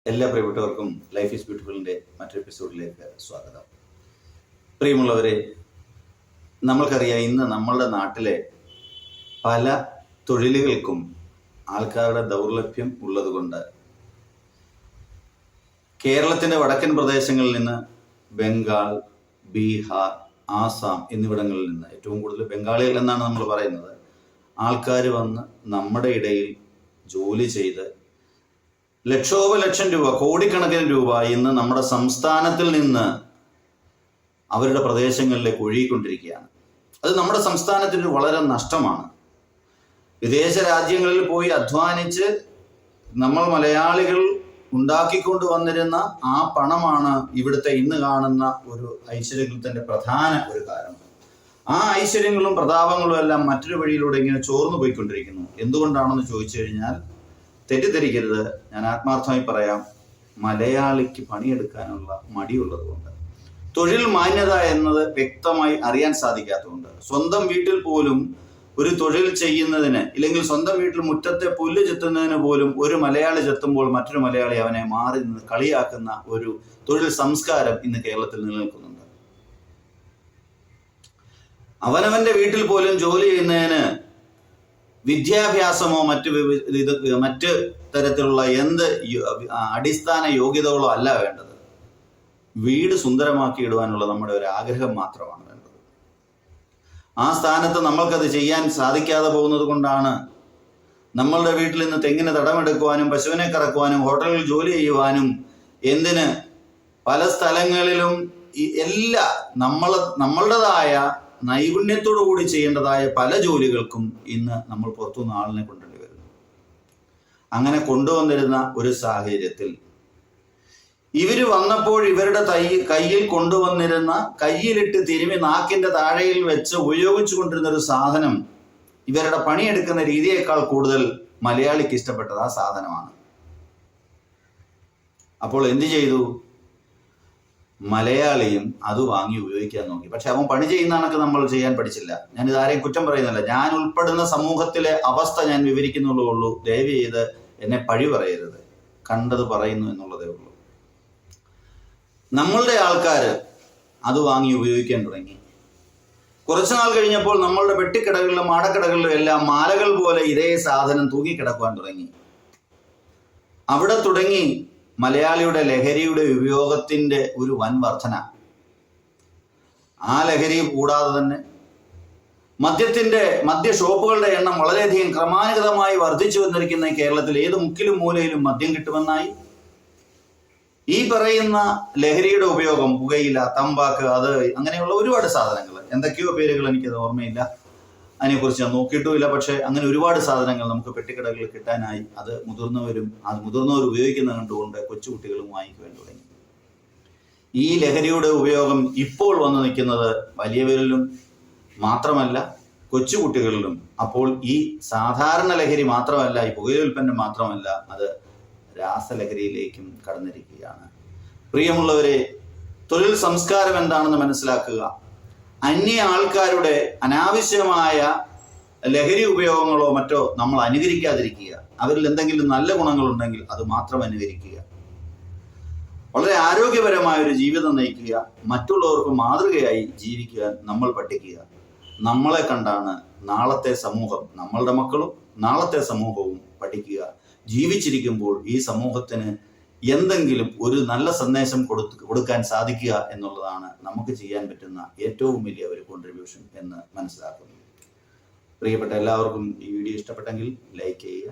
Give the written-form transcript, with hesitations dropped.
എല്ലാ പ്രിയപ്പെട്ടവർക്കും life is ബ്യൂട്ടിഫുളിൻ്റെ മറ്റൊരു എപ്പിസോഡിലേക്ക് സ്വാഗതം. പ്രിയമുള്ളവരെ, നമ്മൾക്കറിയാം ഇന്ന് നമ്മളുടെ നാട്ടിലെ പല തൊഴിലുകൾക്കും ആൾക്കാരുടെ ദൗർലഭ്യം ഉള്ളതുകൊണ്ട് കേരളത്തിൻ്റെ വടക്കൻ പ്രദേശങ്ങളിൽ നിന്ന് ബംഗാൾ, ബീഹാർ, ആസാം എന്നിവിടങ്ങളിൽ നിന്ന് ഏറ്റവും കൂടുതൽ ബംഗാളികൾ എന്നാണ് നമ്മൾ പറയുന്നത് ആൾക്കാർ വന്ന് നമ്മുടെ ഇടയിൽ ജോലി ചെയ്ത് ലക്ഷോപലക്ഷം രൂപ, കോടിക്കണക്കിന് രൂപ ഇന്ന് നമ്മുടെ സംസ്ഥാനത്തിൽ നിന്ന് അവരുടെ പ്രദേശങ്ങളിലേക്ക് ഒഴുകിക്കൊണ്ടിരിക്കുകയാണ്. അത് നമ്മുടെ സംസ്ഥാനത്തിന് വളരെ നഷ്ടമാണ്. വിദേശ രാജ്യങ്ങളിൽ പോയി അധ്വാനിച്ച് നമ്മൾ മലയാളികൾ ഉണ്ടാക്കിക്കൊണ്ട് വന്നിരുന്ന ആ പണമാണ് ഇവിടുത്തെ ഇന്ന് കാണുന്ന ഒരു ഐശ്വര്യത്തിന്റെ പ്രധാന ഒരു കാരണം. ആ ഐശ്വര്യങ്ങളും പ്രതാപങ്ങളും എല്ലാം മറ്റൊരു വഴിയിലൂടെ ഇങ്ങനെ ചോർന്നു പോയിക്കൊണ്ടിരിക്കുന്നു. എന്തുകൊണ്ടാണെന്ന് ചോദിച്ചു കഴിഞ്ഞാൽ തെറ്റിദ്ധരിക്കരുത്, ഞാൻ ആത്മാർത്ഥമായി പറയാം, മലയാളിക്ക് പണിയെടുക്കാനുള്ള മടിയുള്ളത് കൊണ്ട്, തൊഴിൽ മാന്യത എന്നത് വ്യക്തമായി അറിയാൻ സാധിക്കാത്തതുകൊണ്ട്, സ്വന്തം വീട്ടിൽ പോലും ഒരു തൊഴിൽ ചെയ്യുന്നതിന്, ഇല്ലെങ്കിൽ സ്വന്തം വീട്ടിൽ മുറ്റത്തെ പുല്ല് ചെത്തുന്നതിന് പോലും ഒരു മലയാളി ചെത്തുമ്പോൾ മറ്റൊരു മലയാളി അവനെ മാറി നിന്ന് കളിയാക്കുന്ന ഒരു തൊഴിൽ സംസ്കാരം ഇന്ന് കേരളത്തിൽ നിലനിൽക്കുന്നുണ്ട്. അവനവന്റെ വീട്ടിൽ പോലും ജോലി ചെയ്യുന്നതിന് വിദ്യാഭ്യാസമോ മറ്റ് തരത്തിലുള്ള എന്ത് അടിസ്ഥാന യോഗ്യതകളോ അല്ല വേണ്ടത്. വീട് സുന്ദരമാക്കി ഇടുവാനുള്ള നമ്മുടെ ഒരു ആഗ്രഹം മാത്രമാണ് വേണ്ടത്. ആ സ്ഥാനത്ത് നമ്മൾക്കത് ചെയ്യാൻ സാധിക്കാതെ പോകുന്നത് കൊണ്ടാണ് നമ്മളുടെ വീട്ടിൽ നിന്ന് തെങ്ങിന് തടമെടുക്കുവാനും പശുവിനെ കറക്കുവാനും ഹോട്ടലിൽ ജോലി ചെയ്യുവാനും എന്തിന് പല സ്ഥലങ്ങളിലും എല്ലാ നമ്മളുടേതായ നൈപുണ്യത്തോടു കൂടി ചെയ്യേണ്ടതായ പല ജോലികൾക്കും ഇന്ന് നമ്മൾ പുറത്തുനിന്ന് ആളിനെ കൊണ്ടുവരേണ്ടി വരുന്നു. അങ്ങനെ കൊണ്ടുവന്നിരുന്ന ഒരു സാഹചര്യത്തിൽ ഇവര് വന്നപ്പോൾ ഇവരുടെ കയ്യിൽ കൊണ്ടുവന്നിരുന്ന, കയ്യിലിട്ട് തിരുമി നാക്കിന്റെ താഴെയിൽ വെച്ച് ഉപയോഗിച്ചു കൊണ്ടിരുന്ന ഒരു സാധനം ഇവരുടെ പണിയെടുക്കുന്ന രീതിയേക്കാൾ കൂടുതൽ മലയാളിക്ക് ഇഷ്ടപ്പെട്ടത് ആ സാധനമാണ്. അപ്പോൾ എന്ത് ചെയ്തു? മലയാളിയും അത് വാങ്ങി ഉപയോഗിക്കാൻ നോക്കി. പക്ഷെ അവൻ പണി ചെയ്യുന്ന കണക്ക് നമ്മൾ ചെയ്യാൻ പഠിച്ചില്ല. ഞാൻ ഇതാരെയും കുറ്റം പറയുന്നില്ല. ഞാൻ ഉൾപ്പെടുന്ന സമൂഹത്തിലെ അവസ്ഥ ഞാൻ വിവരിക്കുന്നുള്ളൂ. ദയവ് ചെയ്ത് എന്നെ പഴി പറയരുത്. കണ്ടത് പറയുന്നു എന്നുള്ളതേ ഉള്ളൂ. നമ്മളുടെ ആൾക്കാർ അത് വാങ്ങി ഉപയോഗിക്കാൻ തുടങ്ങി. കുറച്ചുനാൾ കഴിഞ്ഞപ്പോൾ നമ്മളുടെ വെട്ടിക്കടകളിലും മാടക്കടകളിലും എല്ലാം മാലകൾ പോലെ ഇതേ സാധനം തൂങ്ങിക്കിടക്കുവാൻ തുടങ്ങി. അവിടെ തുടങ്ങി മലയാളിയുടെ ലഹരിയുടെ ഉപയോഗത്തിന്റെ ഒരു വൻ വർധന. ആ ലഹരി കൂടാതെ തന്നെ മദ്യ ഷോപ്പുകളുടെ എണ്ണം വളരെയധികം ക്രമാനുഗതമായി വർദ്ധിച്ചു വന്നിരിക്കുന്ന കേരളത്തിൽ ഏത് മുക്കിലും മൂലയിലും മദ്യം കിട്ടുമെന്നായി. ഈ പറയുന്ന ലഹരിയുടെ ഉപയോഗം, പുകയില, തമ്പാക്ക്, അത് അങ്ങനെയുള്ള ഒരുപാട് സാധനങ്ങൾ, എന്തൊക്കെയോ പേരുകൾ എനിക്കത് ഓർമ്മയില്ല, അതിനെക്കുറിച്ച് ഞാൻ നോക്കിയിട്ടുമില്ല. പക്ഷെ അങ്ങനെ ഒരുപാട് സാധനങ്ങൾ നമുക്ക് പെട്ടിക്കടകളിൽ കിട്ടാനായി. അത് മുതിർന്നവർ ഉപയോഗിക്കുന്നത് കണ്ടുകൊണ്ട് കൊച്ചുകുട്ടികളും വാങ്ങിക്കുവാൻ തുടങ്ങി. ഈ ലഹരിയുടെ ഉപയോഗം ഇപ്പോൾ വന്നു നിൽക്കുന്നത് വലിയവരിലും മാത്രമല്ല, കൊച്ചുകുട്ടികളിലും. അപ്പോൾ ഈ സാധാരണ ലഹരി മാത്രമല്ല, ഈ പുകയില ഉൽപ്പന്നം മാത്രമല്ല, അത് രാസലഹരിയിലേക്കും കടന്നിരിക്കുകയാണ്. പ്രിയമുള്ളവരെ, തൊഴിൽ സംസ്കാരം എന്താണെന്ന് മനസ്സിലാക്കുക. അന്യ ആൾക്കാരുടെ അനാവശ്യമായ ലഹരി ഉപയോഗങ്ങളോ മറ്റോ നമ്മൾ അനുകരിക്കാതിരിക്കുക. അവരിൽ എന്തെങ്കിലും നല്ല ഗുണങ്ങളുണ്ടെങ്കിൽ അത് മാത്രം അനുകരിക്കുക. വളരെ ആരോഗ്യപരമായ ഒരു ജീവിതം നയിക്കുക. മറ്റുള്ളവർക്ക് മാതൃകയായി ജീവിക്കാൻ നമ്മൾ പഠിക്കുക. നമ്മളെ കണ്ടാണ് നാളത്തെ സമൂഹം, നമ്മളുടെ മക്കളും നാളത്തെ സമൂഹവും പഠിക്കുക. ജീവിച്ചിരിക്കുമ്പോൾ ഈ സമൂഹത്തിന് എന്തെങ്കിലും ഒരു നല്ല സന്ദേശം കൊടുക്കാൻ സാധിക്കുക എന്നുള്ളതാണ് നമുക്ക് ചെയ്യാൻ പറ്റുന്ന ഏറ്റവും വലിയ ഒരു കോൺട്രിബ്യൂഷൻ എന്ന് മനസ്സിലാക്കുന്നു. പ്രിയപ്പെട്ട എല്ലാവർക്കും ഈ വീഡിയോ ഇഷ്ടപ്പെട്ടെങ്കിൽ ലൈക്ക് ചെയ്യുക,